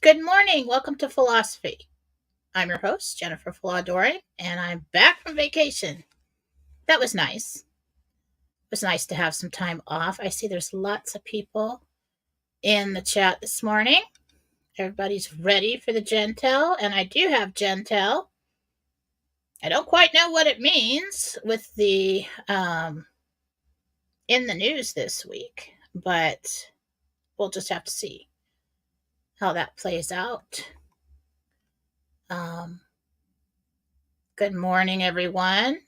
Good morning. Welcome to Fallawsophy. I'm your host, Jennifer Fallaw-Doering, and I'm back from vacation. That was nice. It was nice to have some time off. I see there's lots of people in the chat this morning. Everybody's ready for the Jentel, and I do have Jentel. I don't quite know what it means with the in the news this week, but we'll just have to see how that plays out. Good morning, everyone.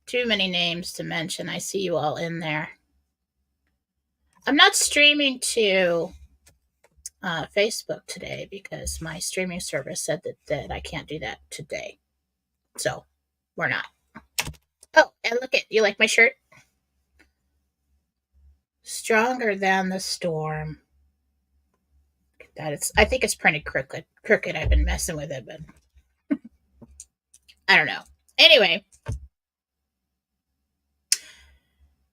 Too many names to mention. I see you all in there. I'm not streaming to Facebook today because my streaming service said that I can't do that today. So we're not. Oh, and look at you, like my shirt? Stronger than the storm. I think it's printed crooked. I've been messing with it, but I don't know. Anyway,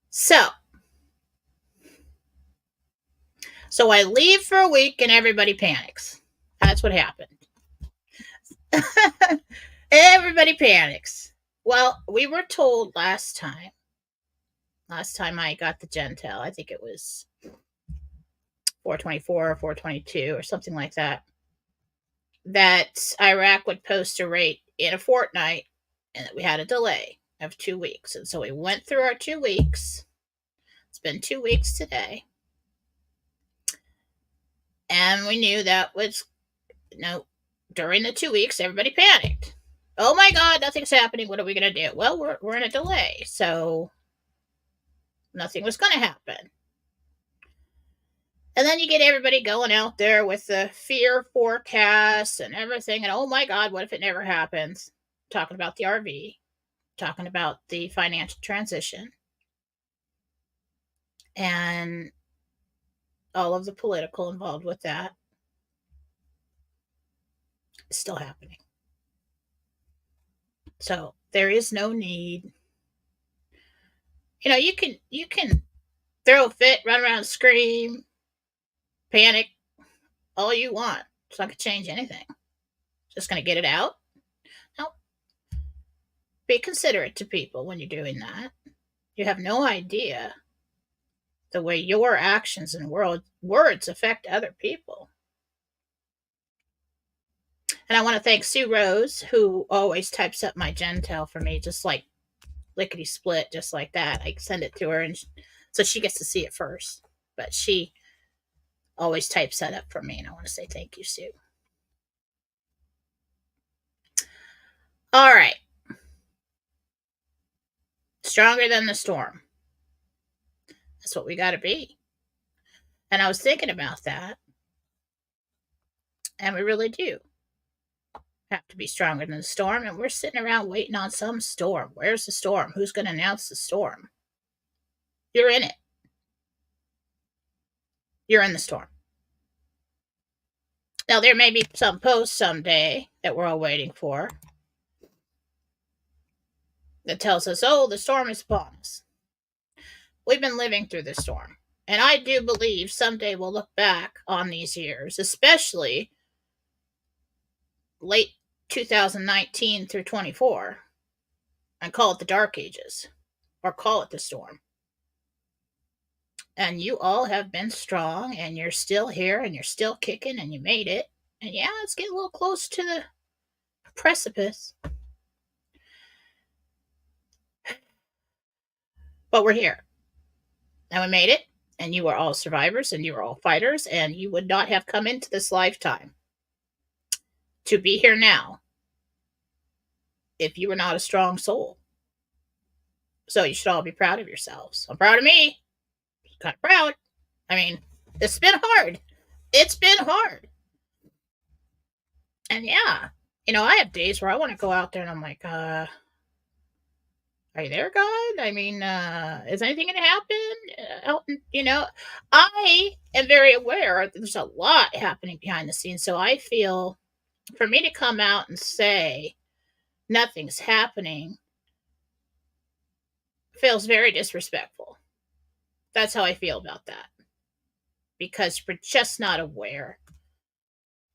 so I leave for a week and everybody panics. That's what happened. Everybody panics. Well, we were told last time I got the Jentel, I think it was 424 or 422 or something like that Iraq would post a rate in a fortnight and that we had a delay of 2 weeks. And so we went through our 2 weeks. It's been 2 weeks today. And we knew that was, during the 2 weeks, everybody panicked. Oh my God, nothing's happening. What are we going to do? Well, we're in a delay. So nothing was going to happen. And then you get everybody going out there with the fear forecasts and everything. And oh my God, what if it never happens? Talking about the RV, talking about the financial transition, and all of the political involved with that. It's still happening. So there is no need. You can throw a fit, run around, scream, panic, all you want. It's not going to change anything. Just going to get it out. No. Be considerate to people when you're doing that. You have no idea the way your actions and words affect other people. And I want to thank Sue Rose, who always types up my Jentel for me, just like lickety split, just like that. I send it to her, and so she gets to see it first. But she always types that up for me, and I want to say thank you, Sue. All right. Stronger than the storm. That's what we got to be. And I was thinking about that, and we really do have to be stronger than the storm. And we're sitting around waiting on some storm. Where's the storm? Who's going to announce the storm? You're in it. You're in the storm. Now, there may be some post someday that we're all waiting for that tells us, oh, the storm is upon us. We've been living through the storm. And I do believe someday we'll look back on these years, especially late 2019 through 24, and call it the Dark Ages, or call it the storm. And you all have been strong, and you're still here, and you're still kicking, and you made it. And yeah, it's getting a little close to the precipice. But we're here. And we made it. And you are all survivors, and you are all fighters, and you would not have come into this lifetime to be here now if you were not a strong soul. So you should all be proud of yourselves. I'm proud of me. Kind of proud. I mean, it's been hard. It's been hard. And yeah, I have days where I want to go out there and I'm like, are you there, God? I mean, is anything going to happen? I am very aware there's a lot happening behind the scenes. So I feel for me to come out and say nothing's happening feels very disrespectful. That's how I feel about that. Because we're just not aware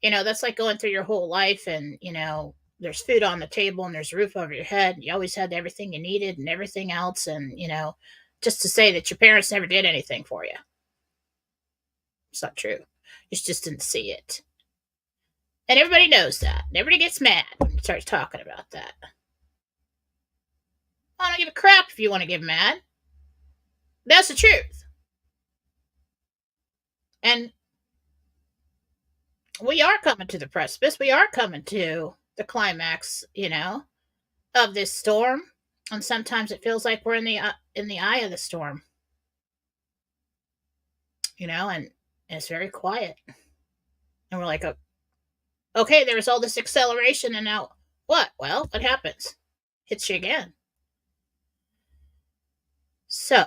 That's like going through your whole life and, there's food on the table and there's a roof over your head. You always had everything you needed and everything else. And, just to say that your parents never did anything for you. It's not true. You just didn't see it. And everybody knows that. And everybody gets mad when you start talking about that. I don't give a crap if you want to get mad. That's the truth. And we are coming to the precipice. We are coming to the climax, of this storm. And sometimes it feels like we're in the eye of the storm, and it's very quiet. And we're like, okay, there's all this acceleration, and now what? Well, what happens? Hits you again. So,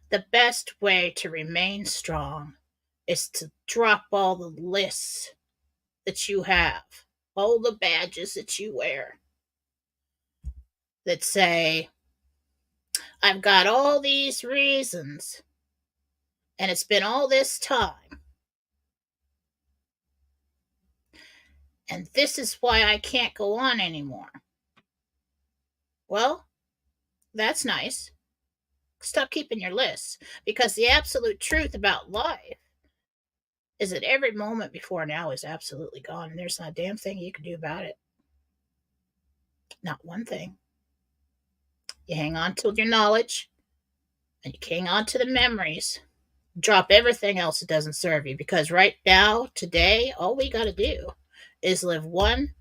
the best way to remain strong is to drop all the lists that you have, all the badges that you wear that say, I've got all these reasons, and it's been all this time, and this is why I can't go on anymore. Well, that's nice. Stop keeping your lists, because the absolute truth about life is that every moment before now is absolutely gone, and there's not a damn thing you can do about it. Not one thing. You hang on to your knowledge, and you hang on to the memories. Drop everything else that doesn't serve you, because right now, today, all we got to do is live one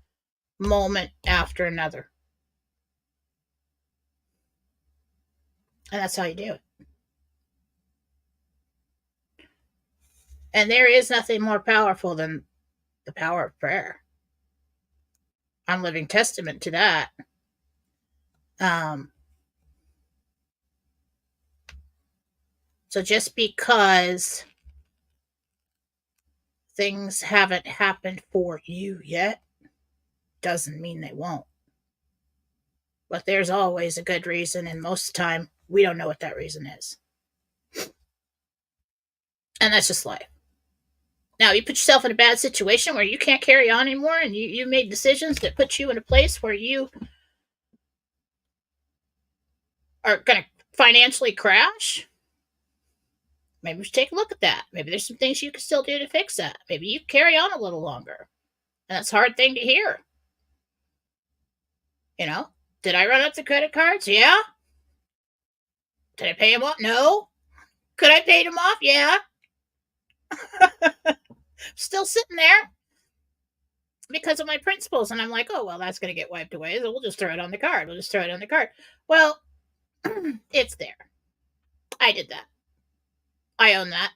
moment after another. And that's how you do it. And there is nothing more powerful than the power of prayer. I'm living testament to that. So just because things haven't happened for you yet doesn't mean they won't. But there's always a good reason, and most of the time, we don't know what that reason is. And that's just life. Now, you put yourself in a bad situation where you can't carry on anymore, and you made decisions that put you in a place where you are going to financially crash. Maybe we should take a look at that. Maybe there's some things you can still do to fix that. Maybe you carry on a little longer. And that's a hard thing to hear. Did I run up the credit cards? Yeah. Did I pay them off? No. Could I pay them off? Yeah. Still sitting there because of my principles. And I'm like, oh, well, that's going to get wiped away. So we'll just throw it on the card. Well, it's there. I did that. I own that.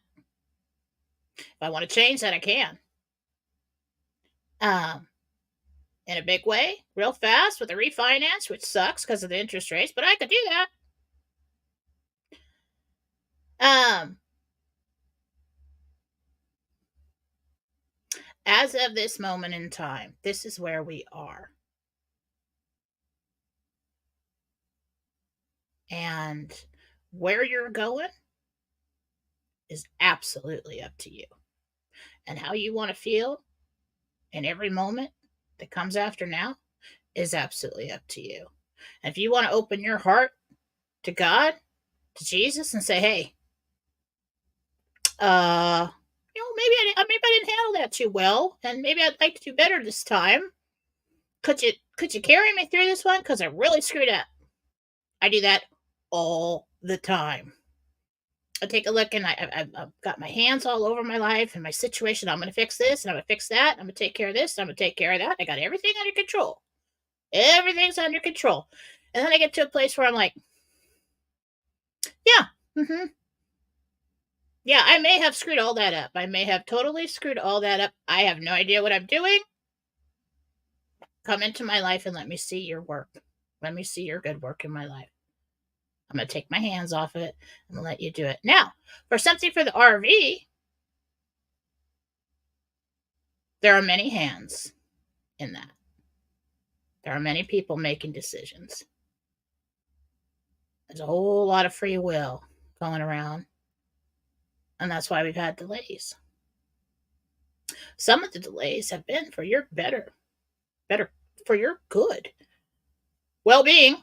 If I want to change that, I can. In a big way, real fast with a refinance, which sucks because of the interest rates, but I could do that. As of this moment in time, this is where we are. And where you're going is absolutely up to you. And how you want to feel in every moment that comes after now is absolutely up to you. And if you want to open your heart to God, to Jesus, and say, hey, maybe I didn't handle that too well, and maybe I'd like to do better this time. Could you carry me through this one? Because I really screwed up. I do that all the time. I take a look, and I've got my hands all over my life and my situation. I'm going to fix this, and I'm going to fix that. I'm going to take care of this, and I'm going to take care of that. I got everything under control. Everything's under control. And then I get to a place where I'm like, yeah, yeah, I may have screwed all that up. I may have totally screwed all that up. I have no idea what I'm doing. Come into my life and let me see your work. Let me see your good work in my life. I'm going to take my hands off of it and let you do it. Now, for something for the RV, there are many hands in that. There are many people making decisions. There's a whole lot of free will going around. And that's why we've had delays. Some of the delays have been for your better for your good well-being.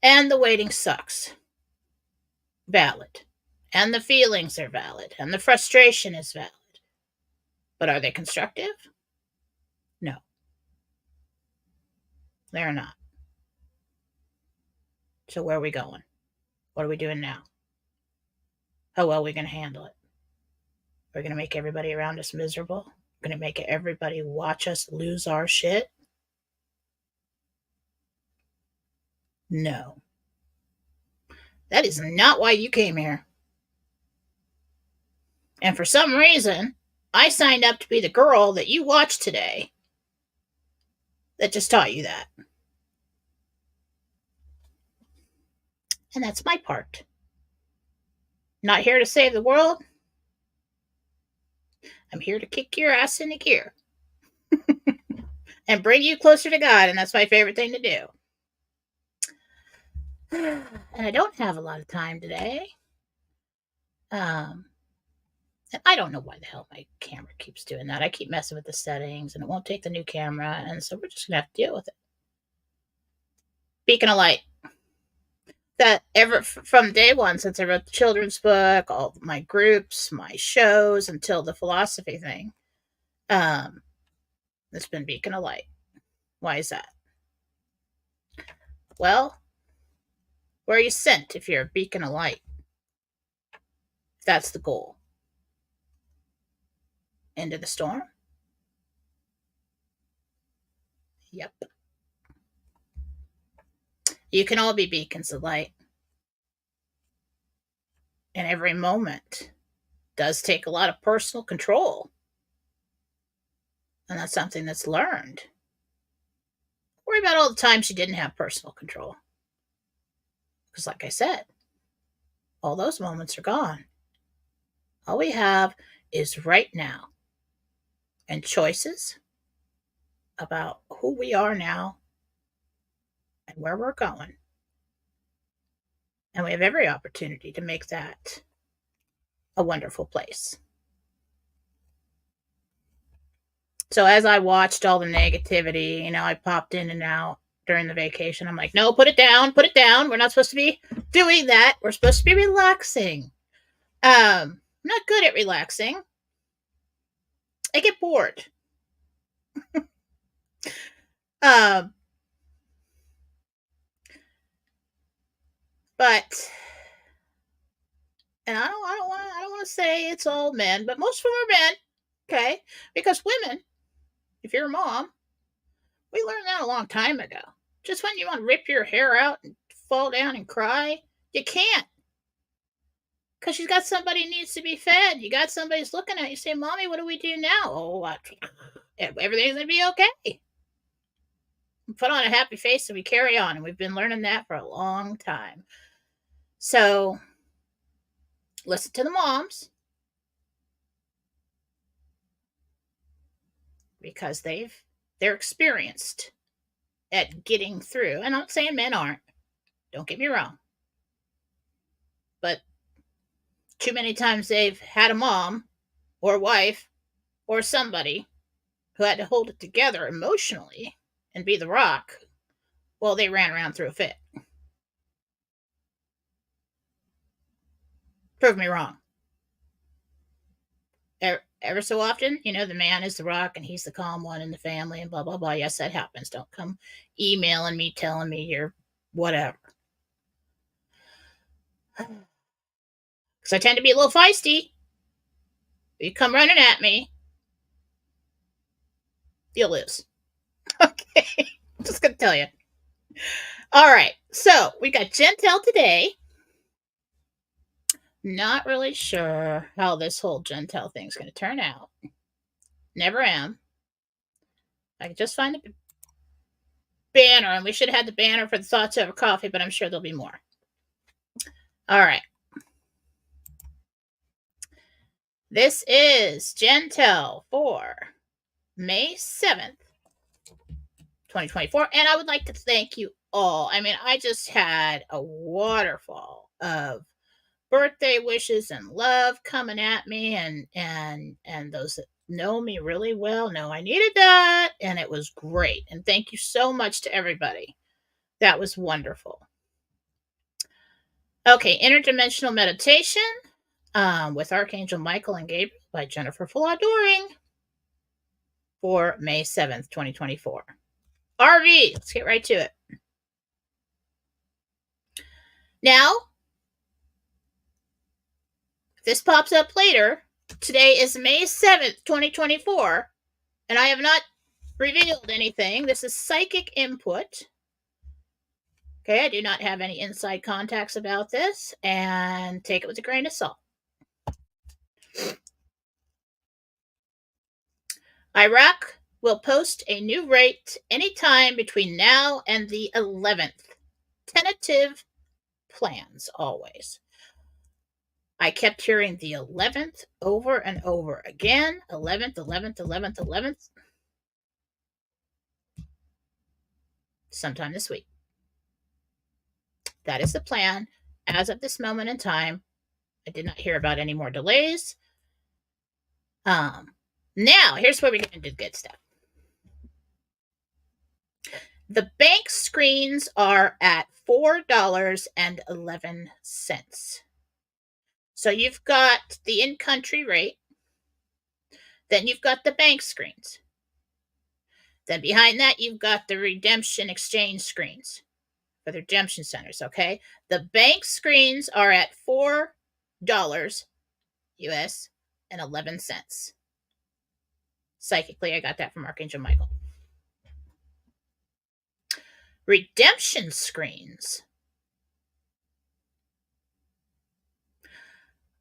And the waiting sucks. Valid. And the feelings are valid. And the frustration is valid. But are they constructive? No. They're not. So where are we going? What are we doing now? How well are we going to handle it? We're going to make everybody around us miserable? We're going to make everybody watch us lose our shit? No. That is not why you came here. And for some reason, I signed up to be the girl that you watched today that just taught you that. And that's my part. Not here to save the world. I'm here to kick your ass into gear and bring you closer to God, and that's my favorite thing to do. And I don't have a lot of time today. And I don't know why the hell my camera keeps doing that. I keep messing with the settings, and it won't take the new camera, and so we're just going to have to deal with it. Beacon of Light. That ever from day one, since I wrote the children's book, all my groups, my shows, until the Fallawsophy thing, it's been Beacon of Light. Why is that? Well, where are you sent if you're a beacon of light? That's the goal. Into the storm? Yep. You can all be beacons of light. And every moment does take a lot of personal control. And that's something that's learned. Worry about all the times you didn't have personal control. Because like I said, all those moments are gone. All we have is right now. And choices about who we are now and where we're going. And we have every opportunity to make that a wonderful place. So as I watched all the negativity, I popped in and out during the vacation. I'm like, no, put it down. We're not supposed to be doing that. We're supposed to be relaxing. I'm not good at relaxing. I get bored. But, and I don't want to say it's all men, but most of them are men, okay? Because women, if you're a mom, we learned that a long time ago. Just when you want to rip your hair out and fall down and cry, you can't. Because you got somebody who needs to be fed. You got somebody who's looking at you saying, Mommy, what do we do now? Oh, everything's going to be okay. Put on a happy face and we carry on. And we've been learning that for a long time. So, listen to the moms. Because they're experienced at getting through. And I'm not saying men aren't. Don't get me wrong. But too many times they've had a mom or wife or somebody who had to hold it together emotionally and be the rock while they ran around through a fit. Prove me wrong. Ever so often, the man is the rock and he's the calm one in the family and blah, blah, blah. Yes, that happens. Don't come emailing me, telling me you're whatever. Because I tend to be a little feisty. You come running at me, you'll lose. Okay. I'm just going to tell you. All right. So we got Jentel today. Not really sure how this whole Jentel thing's going to turn out. Never am. I can just find the banner, and we should have had the banner for the Thoughts Over Coffee, but I'm sure there'll be more. All right. This is Jentel for May 7th, 2024, and I would like to thank you all. I mean, I just had a waterfall of birthday wishes and love coming at me, and those that know me really well know I needed that, and it was great. And thank you so much to everybody. That was wonderful. Okay, interdimensional meditation with Archangel Michael and Gabriel by Jennifer Fallaw-Doering for May 7th, 2024. RV, let's get right to it. Now, if this pops up later, today is May 7th, 2024, and I have not revealed anything. This is psychic input. Okay, I do not have any inside contacts about this, and take it with a grain of salt. Iraq will post a new rate anytime between now and the 11th. Tentative plans always. I kept hearing the 11th over and over again. 11th, 11th, 11th, 11th. Sometime this week. That is the plan. As of this moment in time, I did not hear about any more delays. Now, here's where we get into the good stuff. The bank screens are at $4.11. So you've got the in-country rate. Then you've got the bank screens. Then behind that, you've got the redemption exchange screens for the redemption centers, okay? The bank screens are at $4 US and 11 cents. Psychically, I got that from Archangel Michael. Redemption screens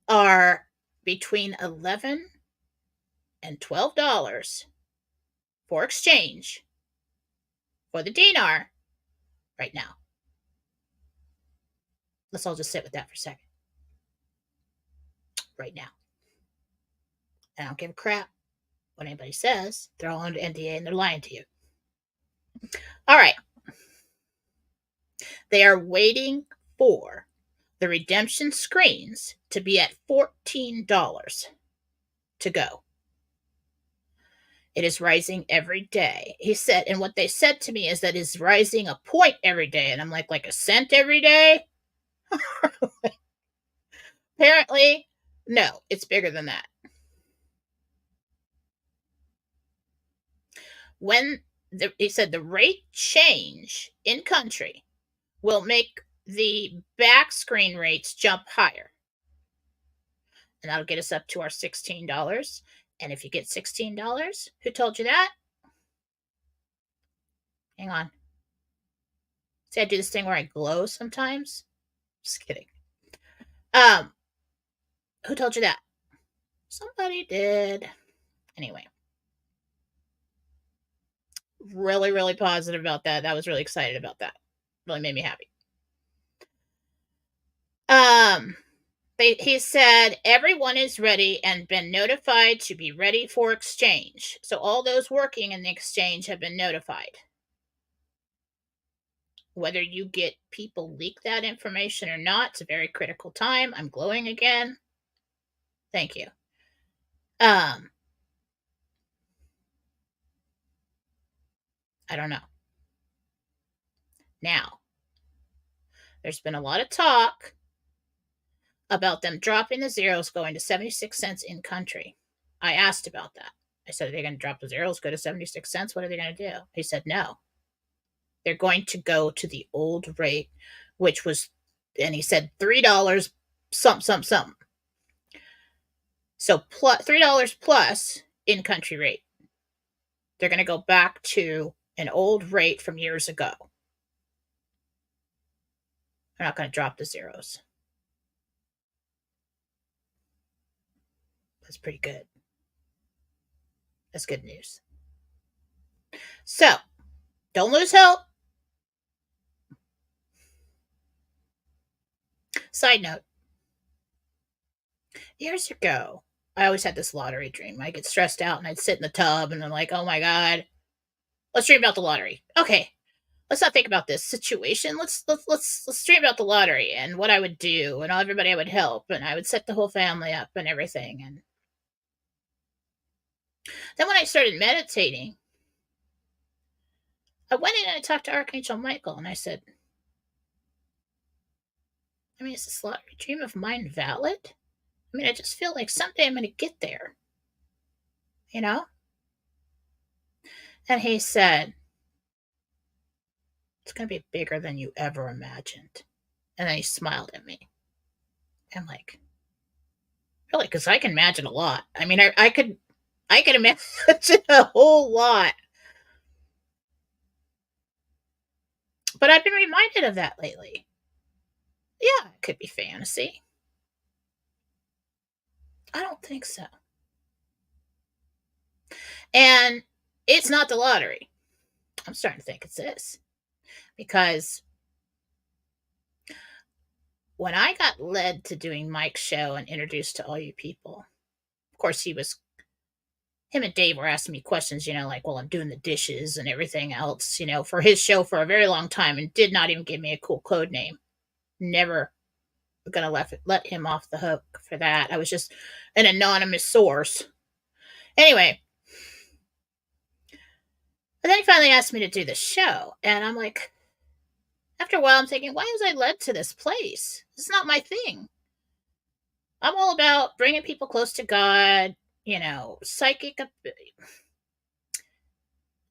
are between $11 and $12 for exchange for the dinar right now. Let's all just sit with that for a second. Right now. I don't give a crap what anybody says. They're all under NDA and they're lying to you. All right. They are waiting for the redemption screens to be at $14 to go. It is rising every day. He said, and what they said to me is that it's rising a point every day. And I'm like a cent every day? Apparently, no, it's bigger than that. He said the rate change in country will make the back screen rates jump higher. And that'll get us up to our $16. And if you get $16, who told you that? Hang on. See, I do this thing where I glow sometimes. Just kidding. Who told you that? Somebody did. Anyway. Really, really positive about that. I was really excited about that. Really made me happy. He said everyone is ready and been notified to be ready for exchange. So all those working in the exchange have been notified. Whether you get people leak that information or not, it's a very critical time. I'm glowing again. Thank you. I don't know. Now, there's been a lot of talk about them dropping the zeros going to 76 cents in country. I asked about that. I said, are they going to drop the zeros, go to 76 cents? What are they going to do? He said, no. They're going to go to the old rate, which was, and he said $3 something. So $3 plus in country rate. They're going to go back to an old rate from years ago. They're not going to drop the zeros. That's pretty good. That's good news. So, don't lose hope. Side note. Years ago, I always had this lottery dream. I'd get stressed out and I'd sit in the tub and I'm like, oh my God, let's dream about the lottery. Okay. let's not think about this situation. Let's dream about the lottery and what I would do and everybody I would help, and I would set the whole family up and everything. And then when I started meditating, I went in and I talked to Archangel Michael, and I said, I mean, is this lottery dream of mine valid? I mean, I just feel like someday I'm going to get there, you know? And he said, it's going to be bigger than you ever imagined. And then he smiled at me. I'm like, really? Because I can imagine a lot. I mean, I could imagine a whole lot. But I've been reminded of that lately. Yeah, it could be fantasy. I don't think so. And it's not the lottery. I'm starting to think it's this. Because when I got led to doing Mike's show and introduced to all you people, of course, him and Dave were asking me questions, like, well, I'm doing the dishes and everything else, for his show for a very long time, and did not even give me a cool code name. Never gonna let him off the hook for that. I was just an anonymous source. Anyway, and then he finally asked me to do the show, and I'm like, after a while, I'm thinking, why was I led to this place? It's not my thing. I'm all about bringing people close to God, psychic,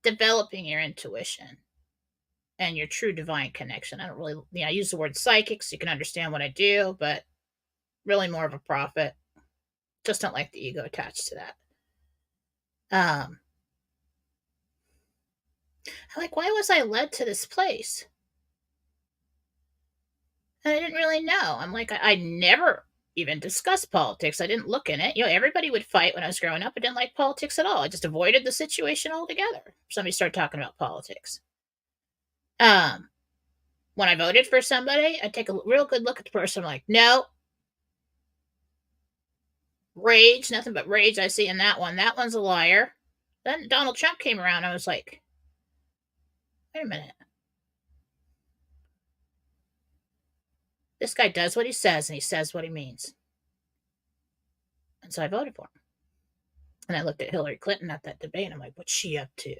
developing your intuition and your true divine connection. I don't really, I use the word psychic so you can understand what I do, but really more of a prophet. Just don't like the ego attached to that. I'm like, why was I led to this place? And I didn't really know. I'm like, I never even discussed politics. I didn't look in it. Everybody would fight when I was growing up. I didn't like politics at all. I just avoided the situation altogether. Somebody started talking about politics. When I voted for somebody, I'd take a real good look at the person. I'm like, no. Rage, nothing but rage I see in that one. That one's a liar. Then Donald Trump came around. I was like, wait a minute. This guy does what he says, and he says what he means. And so I voted for him. And I looked at Hillary Clinton at that debate, and I'm like, what's she up to?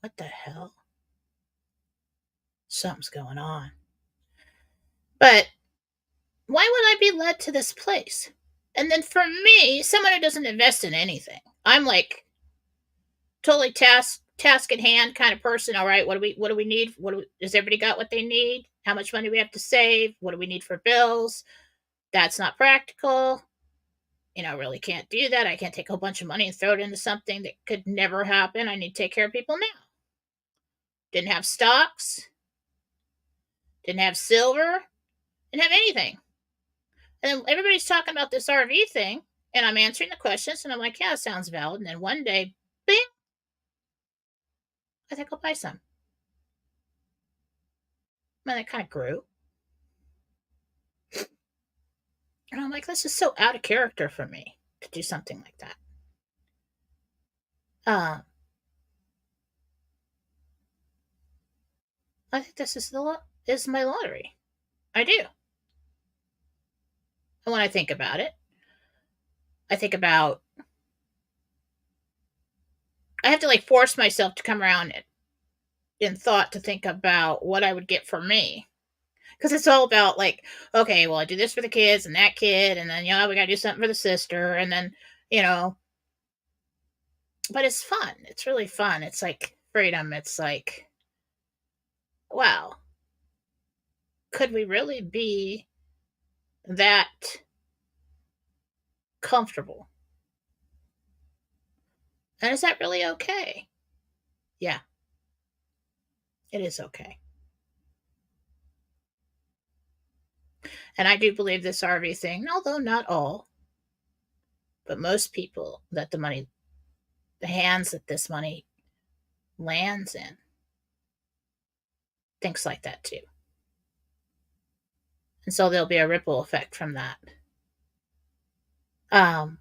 What the hell? Something's going on. But why would I be led to this place? And then for me, someone who doesn't invest in anything, I'm like totally task at hand kind of person. All right, what do we need? Does everybody got what they need? How much money we have to save? What do we need for bills? That's not practical. Really can't do that. I can't take a whole bunch of money and throw it into something that could never happen. I need to take care of people now. Didn't have stocks. Didn't have silver. Didn't have anything. And then everybody's talking about this RV thing, and I'm answering the questions, and I'm like, yeah, it sounds valid. And then one day, bing, I think I'll buy some. And it kind of grew. And I'm like, this is so out of character for me to do something like that. I think this is my lottery. I do. And when I think about it, I have to force myself to come around in thought to think about what I would get for me. Because it's all about okay, well, I do this for the kids and that kid, and then, we got to do something for the sister, and then, but it's fun. It's really fun. It's like freedom. It's like, wow, could we really be that comfortable? And is that really okay? Yeah, it is okay. And I do believe this RV thing, although not all, but most people that the hands that this money lands in, thinks like that too. And so there'll be a ripple effect from that. And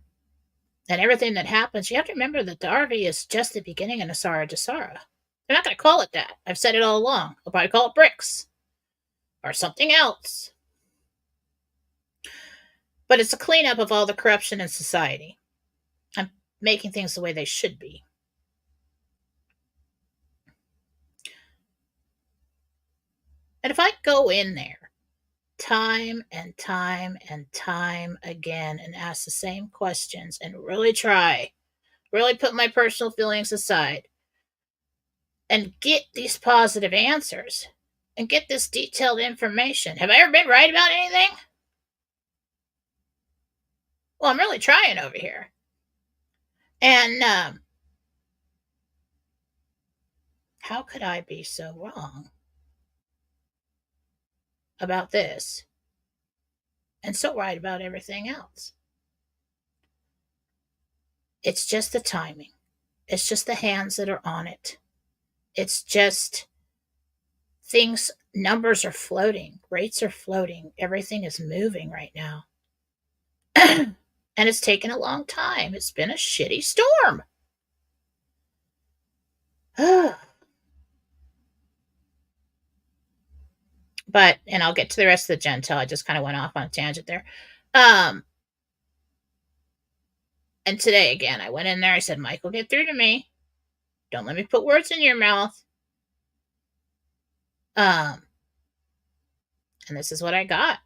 everything that happens, you have to remember that the RV is just the beginning of Nasara Dasara. They're not going to call it that. I've said it all along. They'll probably call it BRICS or something else. But it's a cleanup of all the corruption in society. I'm making things the way they should be. And if I go in there time and time and time again and ask the same questions and really put my personal feelings aside and get these positive answers and get this detailed information. Have I ever been right about anything? Well, I'm really trying over here. And how could I be so wrong about this and so right about everything else? It's just the timing. It's just the hands that are on it. It's just things, numbers are floating, rates are floating, everything is moving right now. And it's taken a long time. It's been a shitty storm. But, and I'll get to the rest of the Jentel. I just kind of went off on a tangent there. And today, again, I went in there. I said, Michael, get through to me. Don't let me put words in your mouth. And this is what I got.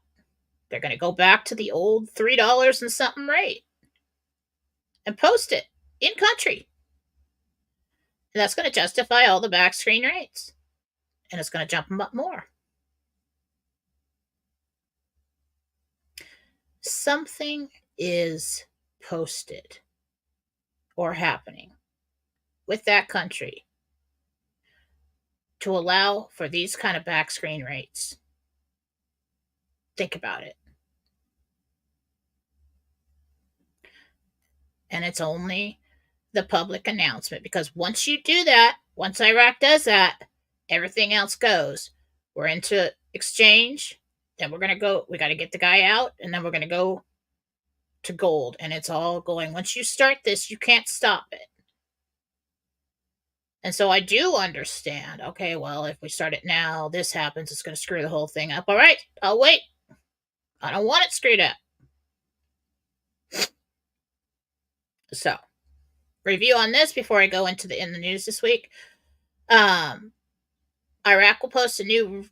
They're going to go back to the old $3 and something rate and post it in country. And that's going to justify all the back screen rates. And it's going to jump them up more. Something is posted or happening with that country to allow for these kind of back screen rates. Think about it. And it's only the public announcement, because once you do that, once Iraq does that, everything else goes. We're into exchange, then we're going to go, we got to get the guy out, and then we're going to go to gold, and it's all going. Once you start this, you can't stop it. And so I do understand, okay, well, if we start it now, this happens, it's going to screw the whole thing up. All right, I'll wait. I don't want it screwed up. So, review on this before I go into the news this week. Iraq will post a new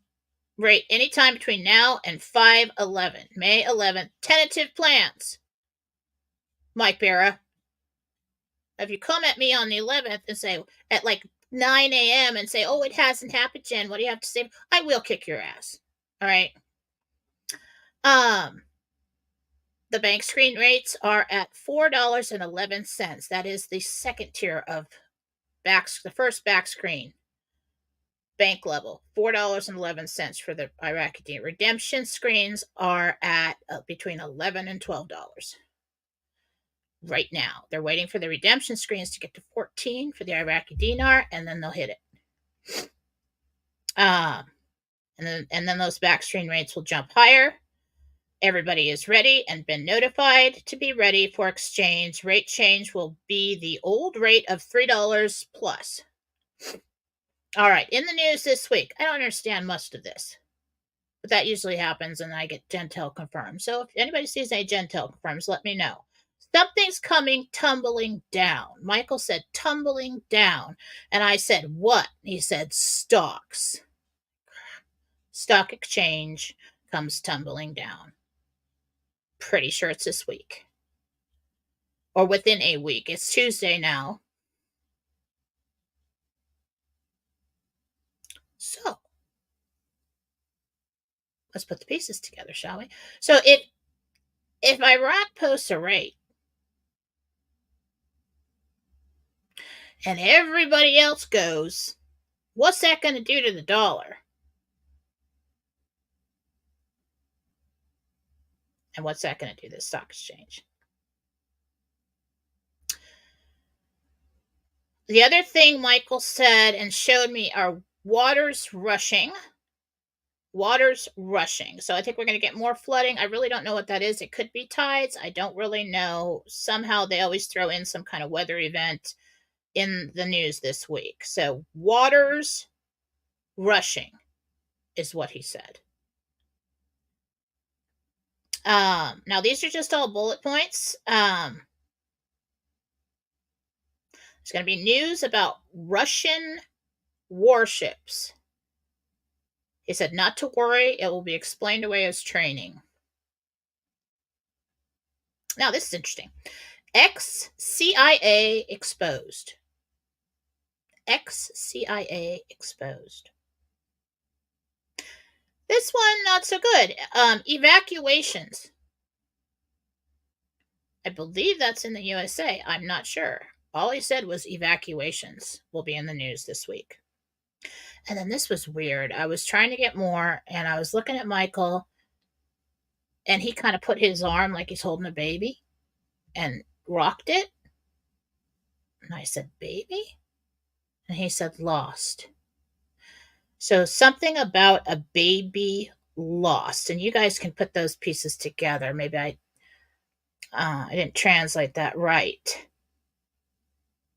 rate anytime between now and 5/11, May 11th. Tentative plans. Mike Barra, if you come at me on the 11th and say at like 9 a.m. and say, oh, it hasn't happened, Jen, what do you have to say? I will kick your ass. All right. The bank screen rates are at $4.11. That is the second tier of the first back screen bank level. $4.11 for the Iraqi deal. Redemption screens are at between $11 and $12 right now. They're waiting for the redemption screens to get to 14 for the Iraqi dinar, and then they'll hit it. And then those back screen rates will jump higher. Everybody is ready and been notified to be ready for exchange. Rate change will be the old rate of $3 plus. All right, in the news this week, I don't understand most of this, but that usually happens, and I get Jentel confirmed. So if anybody sees any Jentel confirms, let me know. Something's coming tumbling down. Michael said tumbling down, and I said what? He said stocks. Stock exchange comes tumbling down. Pretty sure it's this week. Or within a week. It's Tuesday now. So, let's put the pieces together, shall we? So, if Iraq posts a rate and everybody else goes, what's that going to do to the dollar? And what's that going to do to the stock exchange? The other thing Michael said and showed me are waters rushing. Waters rushing. So I think we're going to get more flooding. I really don't know what that is. It could be tides. I don't really know. Somehow they always throw in some kind of weather event in the news this week. So waters rushing is what he said. Now these are just all bullet points. There's going to be news about Russian warships. He said not to worry, it will be explained away as training. Now this is interesting. Ex-CIA exposed. Ex-CIA exposed. This one, not so good. Evacuations. I believe that's in the USA. I'm not sure. All he said was evacuations will be in the news this week. And then this was weird. I was trying to get more, and I was looking at Michael, and he kind of put his arm like he's holding a baby and rocked it. And I said, baby? And he said, lost. So something about a baby lost. And you guys can put those pieces together. Maybe I didn't translate that right.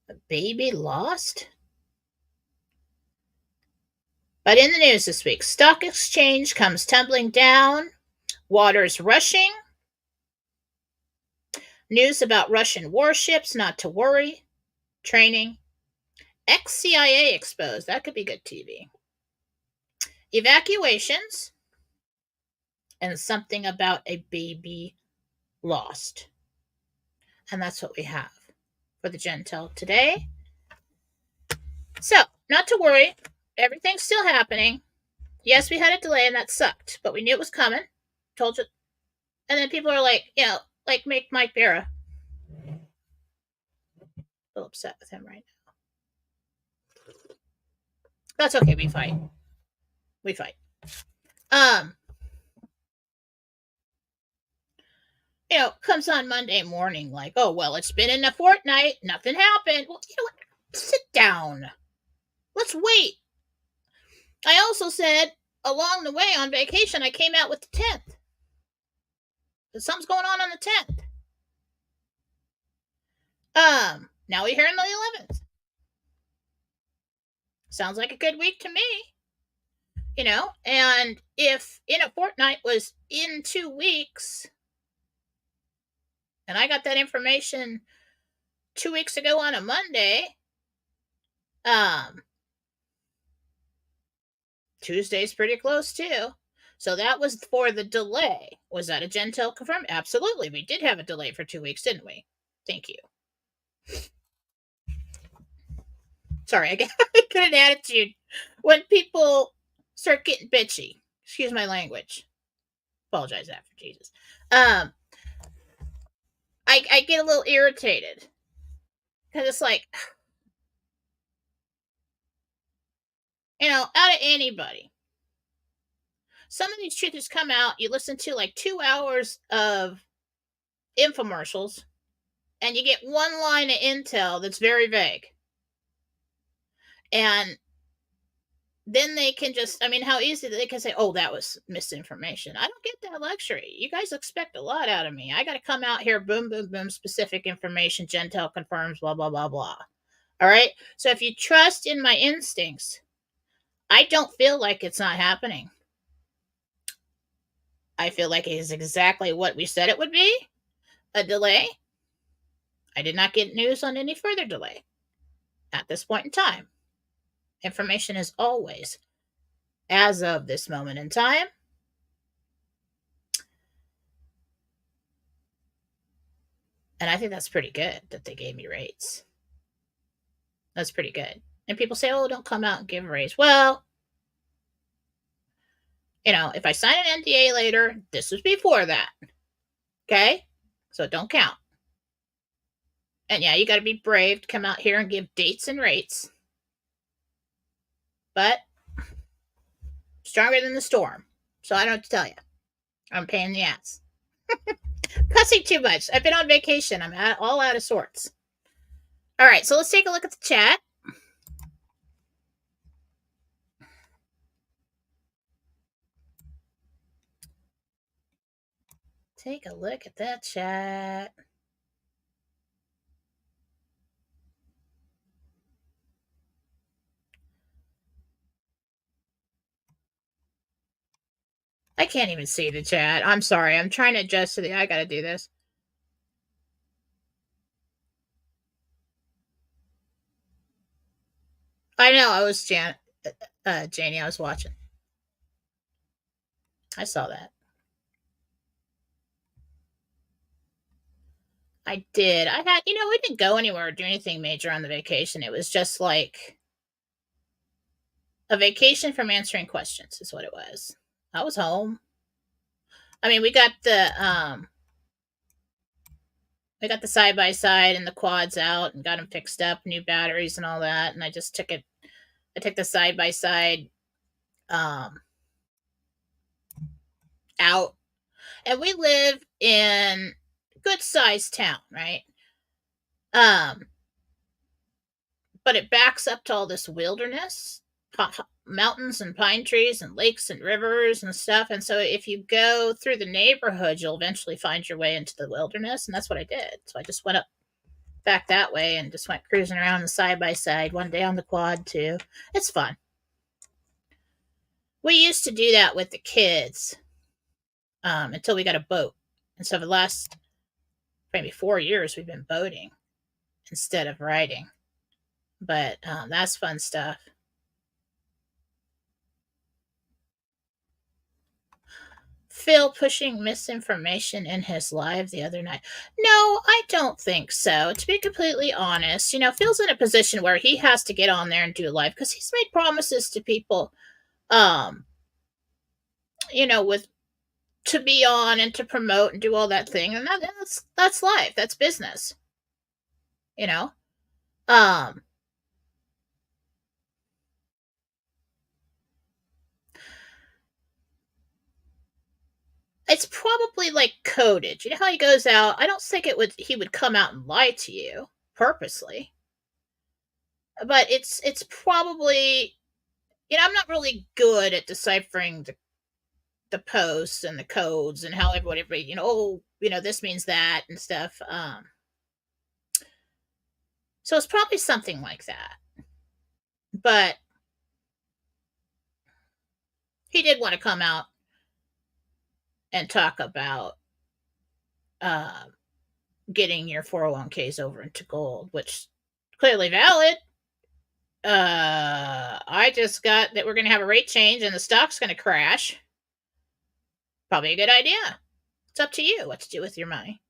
A baby lost? But in the news this week, stock exchange comes tumbling down, waters rushing, news about Russian warships, not to worry, training, ex-CIA exposed, that could be good TV, evacuations, and something about a baby lost. And that's what we have for the Jentel today. So, not to worry, everything's still happening. Yes, we had a delay and that sucked, but we knew it was coming. Told you. And then people are like, like make Mike Vera. A little upset with him right now. That's okay, we fight. We fight. Comes on Monday morning like, oh, well, it's been in a fortnight. Nothing happened. Well, you know what? Sit down. Let's wait. I also said along the way on vacation, I came out with the 10th. But something's going on the 10th. Now we're here on the 11th. Sounds like a good week to me. And if in a fortnight was in 2 weeks, and I got that information 2 weeks ago on a Monday, Tuesday's pretty close too. So that was for the delay. Was that a Jentel confirmed? Absolutely. We did have a delay for 2 weeks, didn't we? Thank you. Sorry, I get an attitude when people start getting bitchy. Excuse my language. Apologize after Jesus. I get a little irritated because it's like, out of anybody, some of these truthers come out, you listen to like 2 hours of infomercials, and you get one line of intel that's very vague. And then they can just, how easy they can say, oh, that was misinformation. I don't get that luxury. You guys expect a lot out of me. I got to come out here, boom, boom, boom, specific information, Jentel confirms, blah, blah, blah, blah. All right? So if you trust in my instincts, I don't feel like it's not happening. I feel like it is exactly what we said it would be, a delay. I did not get news on any further delay at this point in time. Information is always, as of this moment in time, and I think that's pretty good that they gave me rates. That's pretty good. And people say, oh, don't come out and give a raise. Well, if I sign an NDA later, this was before that. Okay? So it don't count. And yeah, you got to be brave to come out here and give dates and rates. But stronger than the storm. So I don't know what to tell you. I'm a pain in the ass. Cussing too much. I've been on vacation. I'm all out of sorts. All right, so let's take a look at the chat. Take a look at that chat. I can't even see the chat. I'm sorry. I'm trying to adjust to the. I gotta do this. I know. I was Janie. I was watching. I saw that. I did. I had. We didn't go anywhere or do anything major on the vacation. It was just like a vacation from answering questions. Is what it was. I was home. I mean, we got the side by side and the quads out and got them fixed up, new batteries and all that. And I just took it. I took the side by side out, and we live in good sized town, right? Um, but it backs up to all this wilderness, mountains and pine trees and lakes and rivers and stuff. And so if you go through the neighborhood, you'll eventually find your way into the wilderness. And that's what I did. So I just went up back that way and just went cruising around the side by side, one day on the quad too. It's fun. We used to do that with the kids until we got a boat. And so for the last maybe 4 years, we've been boating instead of riding. But that's fun stuff. Phil pushing misinformation in his live the other night. No, I don't think so. To be completely honest, Phil's in a position where he has to get on there and do a live because he's made promises to people, um, with to be on and to promote and do all that thing, and that's life. That's business. You know. Um, it's probably like coded. You know how he goes out? I don't think he would come out and lie to you purposely. But it's probably I'm not really good at deciphering the posts and the codes and how everybody this means that and stuff. So it's probably something like that. But he did want to come out and talk about uh, getting your 401ks over into gold, which clearly valid. I just got that we're going to have a rate change and the stock's going to crash. Probably a good idea. It's up to you what to do with your money.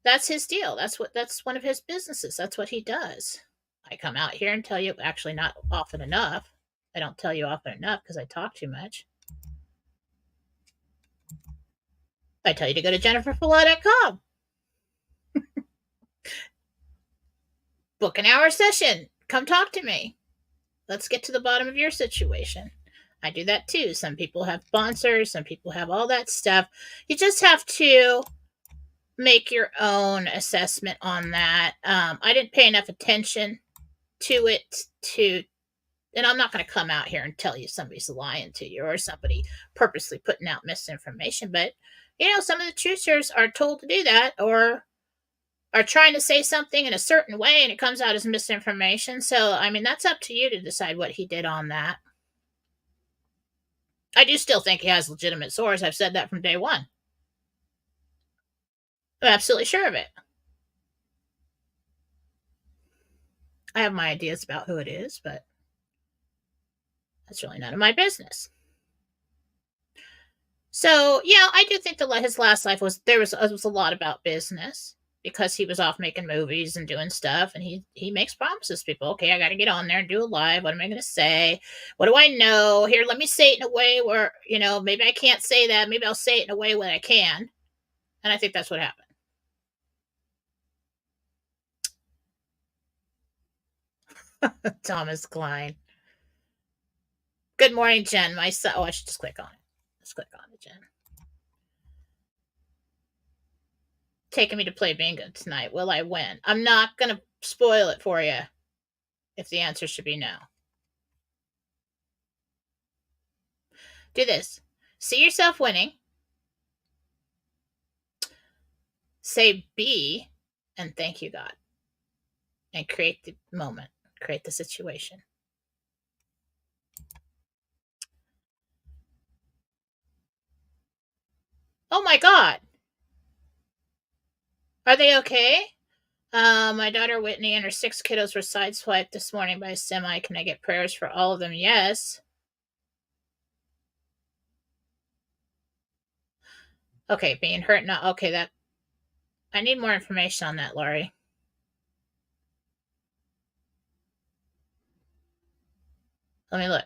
That's his deal. That's one of his businesses. That's what he does. I come out here and tell you, actually not often enough. I don't tell you often enough because I talk too much. I tell you to go to jenniferfallaw.com. Book an hour session. Come talk to me. Let's get to the bottom of your situation. I do that too. Some people have sponsors, some people have all that stuff. You just have to make your own assessment on that. I didn't pay enough attention to it and I'm not going to come out here and tell you somebody's lying to you or somebody purposely putting out misinformation, but some of the truthers are told to do that or are trying to say something in a certain way and it comes out as misinformation. So, I mean, that's up to you to decide what he did on that. I do still think he has legitimate source. I've said that from day one. I'm absolutely sure of it. I have my ideas about who it is, but that's really none of my business. So, yeah, I do think that his last life was a lot about business because he was off making movies and doing stuff, and he makes promises to people. Okay, I got to get on there and do a live. What am I going to say? What do I know? Here, let me say it in a way where maybe I can't say that. Maybe I'll say it in a way where I can, and I think that's what happened. Thomas Klein. Good morning, Jen. My son. Oh, I should just click on it. Let's click on it, Jen. Taking me to play bingo tonight. Will I win? I'm not going to spoil it for you if the answer should be no. Do this. See yourself winning. Say B and thank you, God. And create the moment. Create the situation. Oh my God. Are they okay? My daughter Whitney and her 6 kiddos were sideswiped this morning by a semi. Can I get prayers for all of them? Yes. Okay, being hurt. Not okay. That I need more information on that, Lori. Let me look.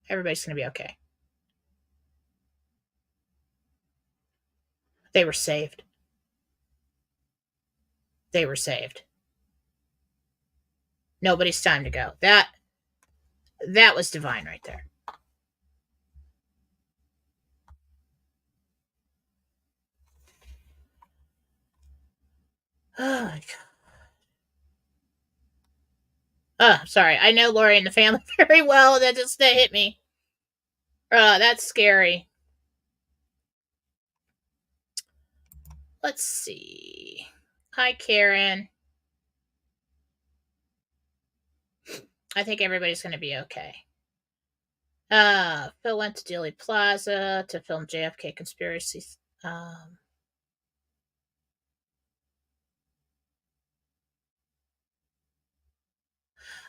Everybody's gonna be okay. They were saved. They were saved. Nobody's time to go. That was divine right there. Oh my God. Sorry. I know Lori and the family very well. That hit me. That's scary. Let's see. Hi, Karen. I think everybody's going to be okay. Phil went to Dealey Plaza to film JFK conspiracy.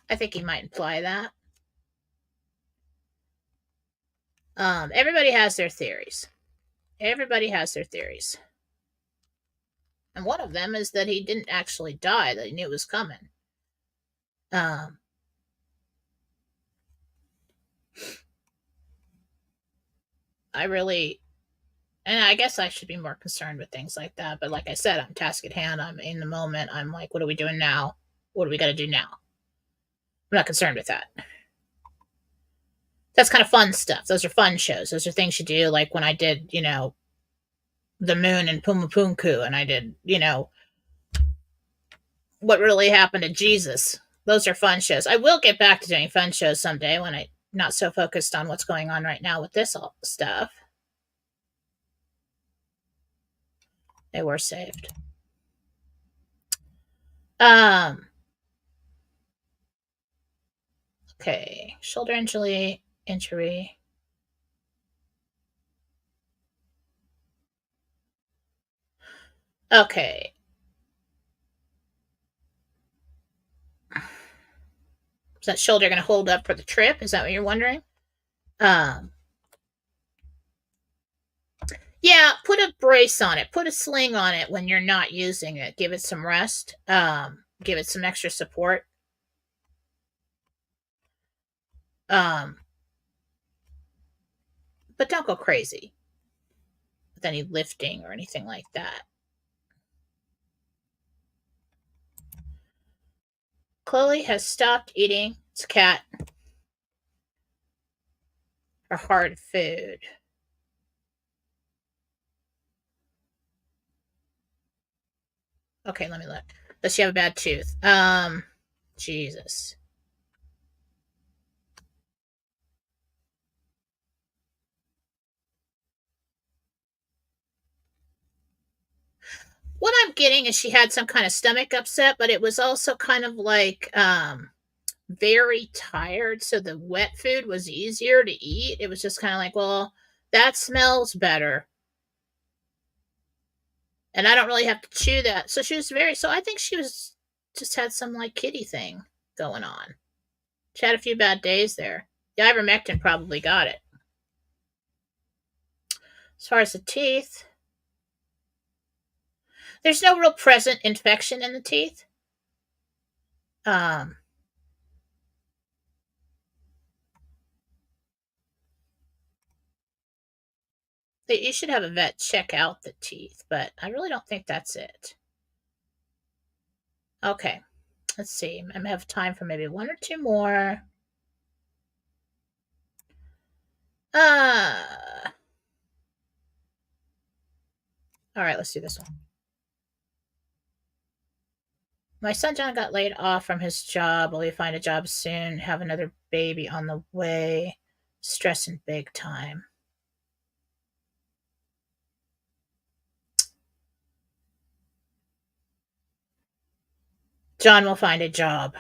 I think he might imply that. Everybody has their theories. Everybody has their theories. And one of them is that he didn't actually die, that he knew it was coming. And I guess I should be more concerned with things like that. But like I said, I'm task at hand. I'm in the moment. I'm like, what are we doing now? What do we got to do now? I'm not concerned with that. That's kind of fun stuff. Those are fun shows. Those are things you do. Like when I did, the moon and Pumapunku, and I did, what really happened to Jesus. Those are fun shows. I will get back to doing fun shows someday when I'm not so focused on what's going on right now with this all stuff. They were saved. Okay. Shoulder injury. Okay. Is that shoulder going to hold up for the trip? Is that what you're wondering? Yeah, put a brace on it. Put a sling on it when you're not using it. Give it some rest. Give it some extra support. But don't go crazy with any lifting or anything like that. Chloe has stopped eating its cat or hard food. Okay, let me look. Does she have a bad tooth? Jesus. What I'm getting is she had some kind of stomach upset, but it was also kind of like very tired, so the wet food was easier to eat. It was just kind of like, well, that smells better. And I don't really have to chew that. So I think she was just had some like kitty thing going on. She had a few bad days there. The ivermectin probably got it. As far as the teeth, there's no real present infection in the teeth. You should have a vet check out the teeth, but I really don't think that's it. Okay, let's see. I may have time for maybe one or two more. All right, let's do this one. My son John got laid off from his job. Will he find a job soon? Have another baby on the way. Stressing big time. John will find a job.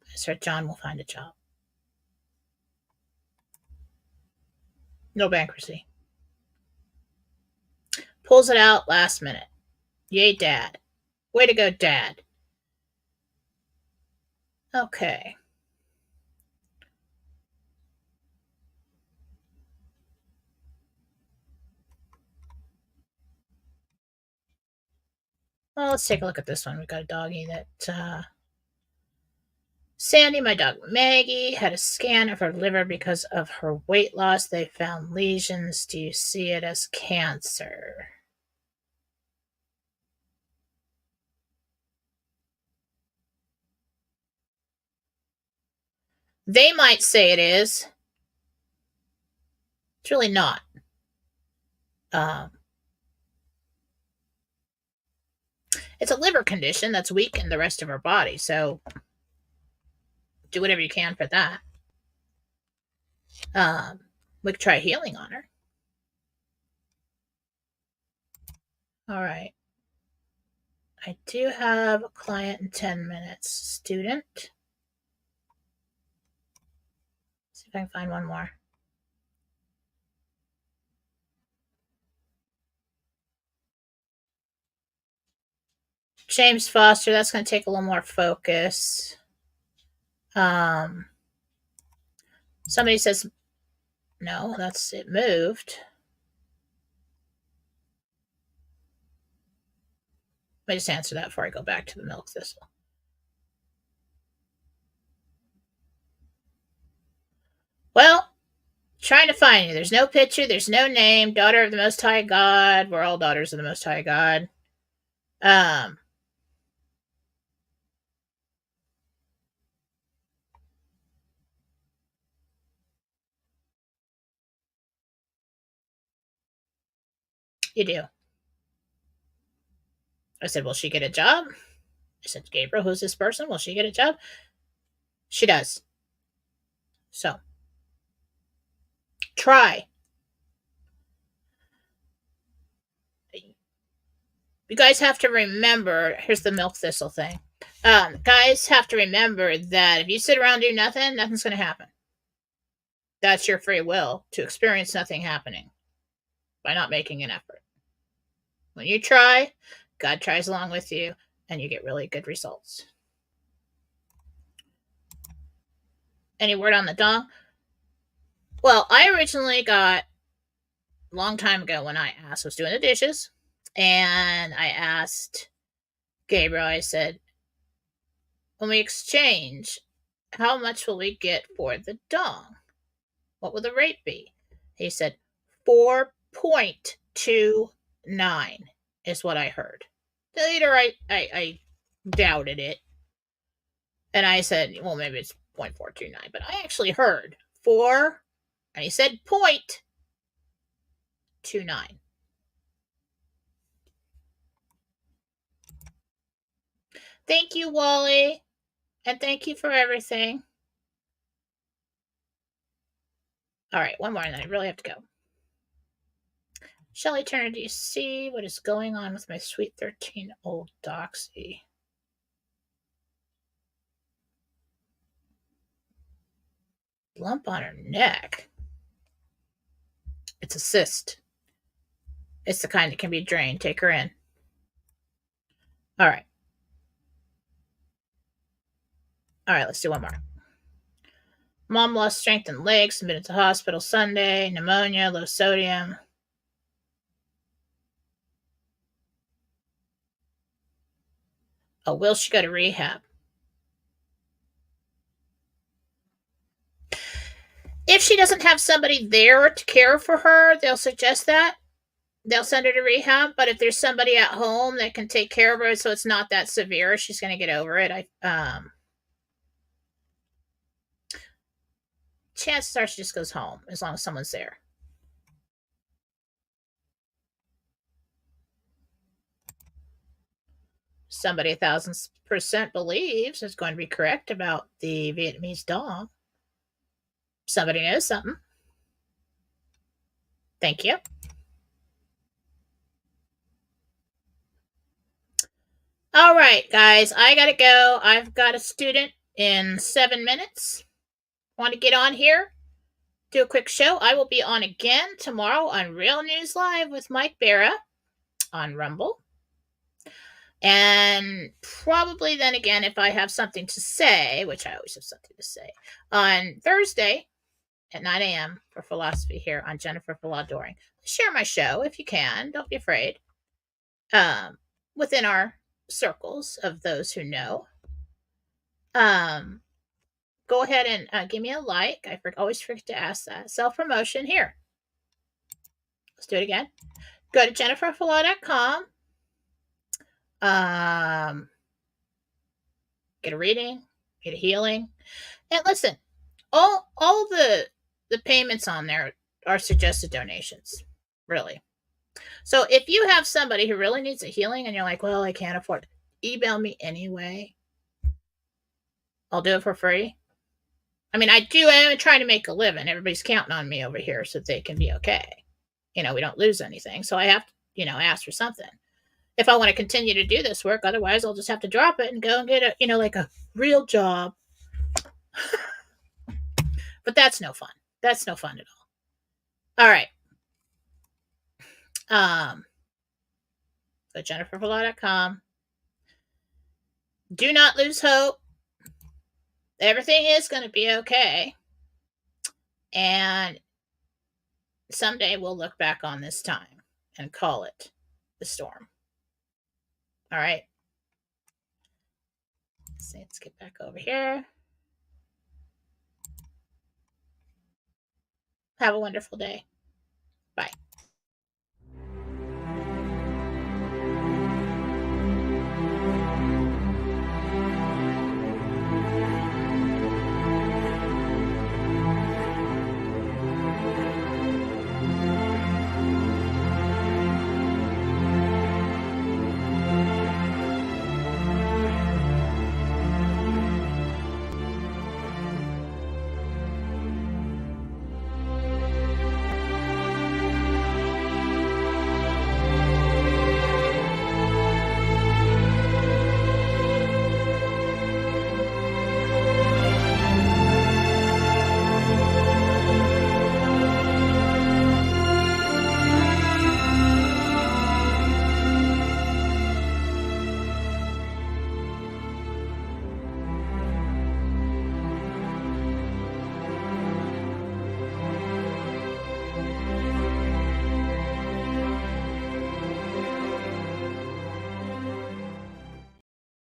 I said John will find a job. No bankruptcy. Pulls it out last minute. Yay, Dad. Way to go, Dad. Okay. Well, let's take a look at this one. We got a doggy that Sandy, my dog Maggie, had a scan of her liver because of her weight loss. They found lesions. Do you see it as cancer? They might say it is. It's really not. It's a liver condition that's weakened the rest of her body, so do whatever you can for that. We could try healing on her. All right. I do have a client in 10 minutes. Student. See if I can find one more. James Foster, that's going to take a little more focus. Somebody says, no, that's it moved. Let me just answer that before I go back to the milk thistle. Well, trying to find you. There's no picture. There's no name. Daughter of the Most High God. We're all daughters of the Most High God. You do. I said, will she get a job? I said, Gabriel, who's this person? Will she get a job? She does. So, try. You guys have to remember, here's the milk thistle thing. Guys have to remember that if you sit around and do nothing, nothing's going to happen. That's your free will to experience nothing happening by not making an effort. When you try, God tries along with you, and you get really good results. Any word on the dong? Well, I originally got a long time ago when I was doing the dishes, and I asked Gabriel, I said, when we exchange, how much will we get for the dong? What will the rate be? He said 4.29 is what I heard. Later, I doubted it. And I said, well, maybe it's 0.429, but I actually heard 4, and he said 0.29. Thank you, Wally, and thank you for everything. All right, one more, and I really have to go. Shelly Turner, do you see what is going on with my sweet 13-old Doxy? Lump on her neck. It's a cyst. It's the kind that can be drained. Take her in. All right. All right, let's do one more. Mom lost strength in legs, admitted to hospital Sunday, pneumonia, low sodium. Oh, will she go to rehab? If she doesn't have somebody there to care for her, they'll suggest that. They'll send her to rehab. But if there's somebody at home that can take care of her so it's not that severe, she's going to get over it. Chances are she just goes home as long as someone's there. Somebody 1,000% believes is going to be correct about the Vietnamese dog. Somebody knows something. Thank you. All right, guys, I got to go. I've got a student in 7 minutes. Want to get on here do a quick show. I will be on again tomorrow on Real News Live with Mike Barra on Rumble. And probably then again, if I have something to say, which I always have something to say, on Thursday at 9 a.m. for Fallawsophy here on Jennifer Fallaw-Doering. Share my show if you can. Don't be afraid. Within our circles of those who know. Go ahead and give me a like. I always forget to ask that. Self-promotion here. Let's do it again. Go to jenniferfallaw.com. Get a reading, get a healing. And listen, all the payments on there are suggested donations, really. So if you have somebody who really needs a healing and you're like, well, I can't afford it, email me anyway. I'll do it for free. I mean, I'm trying to make a living. Everybody's counting on me over here so they can be okay. We don't lose anything. So I have to, ask for something. If I want to continue to do this work, otherwise I'll just have to drop it and go and get like a real job. But that's no fun. That's no fun at all. All right. Go to jenniferfallaw.com. Do not lose hope. Everything is going to be okay. And someday we'll look back on this time and call it the storm. All right. Let's get back over here. Have a wonderful day. Bye.